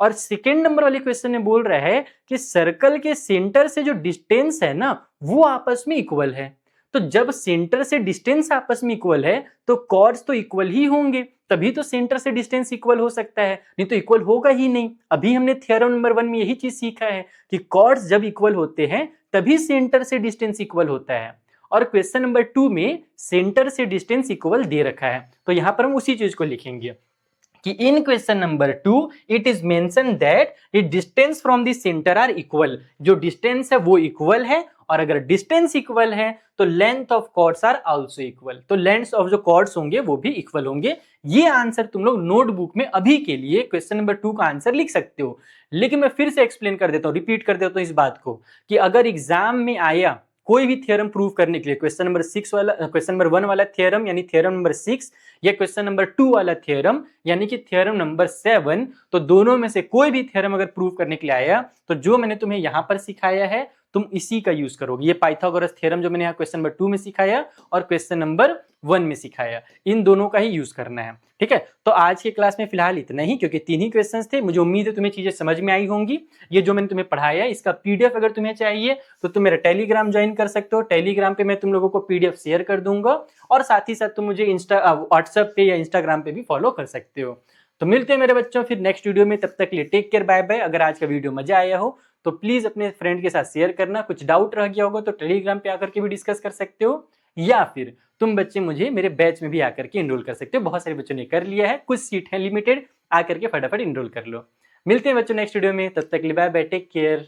और सेकेंड नंबर वाले क्वेश्चन में बोल रहा है कि सर्कल के सेंटर से जो डिस्टेंस है ना वो आपस में इक्वल है। तो जब सेंटर से डिस्टेंस आपस में इक्वल है तो कॉर्ड्स तो इक्वल ही होंगे, तभी तो सेंटर से डिस्टेंस इक्वल हो सकता है, नहीं तो इक्वल होगा ही नहीं। अभी हमने थ्योरम नंबर 1 में यही चीज सीखा है कि कॉर्ड्स जब इक्वल होते हैं तभी सेंटर से डिस्टेंस इक्वल होता है। और क्वेश्चन नंबर 2 में सेंटर से डिस्टेंस इक्वल दे रखा है, तो यहां पर हम उसी चीज को लिखेंगे कि in question number 2 it is mention that it distance from the centre are equal. जो डिस्टेंस है वो इक्वल है, और अगर डिस्टेंस इक्वल है तो length of chords are also equal, तो लेंथ ऑफ जो कॉर्ड्स होंगे वो भी इक्वल होंगे। ये आंसर तुम लोग नोटबुक में अभी के लिए क्वेश्चन नंबर 2 का आंसर लिख सकते हो। लेकिन मैं फिर से एक्सप्लेन कर देता हूं, रिपीट कर देता हूं इस बात को कि अगर एग्जाम में आया कोई भी थ्योरम प्रूव करने के लिए, क्वेश्चन नंबर 6 वाला, क्वेश्चन नंबर 1 वाला थ्योरम यानी थ्योरम नंबर 6, या क्वेश्चन नंबर 2 वाला थ्योरम यानी कि थ्योरम नंबर 7, तो दोनों में से कोई भी थ्योरम अगर प्रूव करने के लिए आया तो जो मैंने तुम्हें यहां पर सिखाया है तुम इसी का यूज करोगे। ये पाइथागोरस थ्योरम जो मैंने यहाँ क्वेश्चन नंबर 2 में सिखाया और क्वेश्चन नंबर 1 में सिखाया, इन दोनों का ही यूज करना है, ठीक है। तो आज की क्लास में फिलहाल इतना ही, क्योंकि 3 ही क्वेश्चंस थे। मुझे उम्मीद है तुम्हें चीजें समझ में आई होंगी। ये जो मैंने तुम्हें पढ़ाया इसका पीडीएफ अगर तुम्हें चाहिए तो तुम मेरा टेलीग्राम ज्वाइन कर सकते हो। टेलीग्राम पे मैं तुम लोगों को पीडीएफ शेयर कर दूंगा, और साथ ही साथ तुम मुझे व्हाट्सएप पे या इंस्टाग्राम पे भी फॉलो कर सकते हो। तो मिलते हैं मेरे बच्चों फिर नेक्स्ट वीडियो में, तब तक के लिए टेक केयर, बाय बाय। अगर आज का वीडियो मजा आया हो तो प्लीज अपने फ्रेंड के साथ शेयर करना। कुछ डाउट रह गया होगा तो टेलीग्राम पे आकर के भी डिस्कस कर सकते हो, या फिर तुम बच्चे मुझे मेरे बैच में भी आकर के इनरोल कर सकते हो। बहुत सारे बच्चों ने कर लिया है, कुछ सीट है लिमिटेड, आकर के फटाफट इनरोल कर लो। मिलते हैं बच्चों नेक्स्ट वीडियो में, तब तक के लिए बाय बाय, टेक केयर।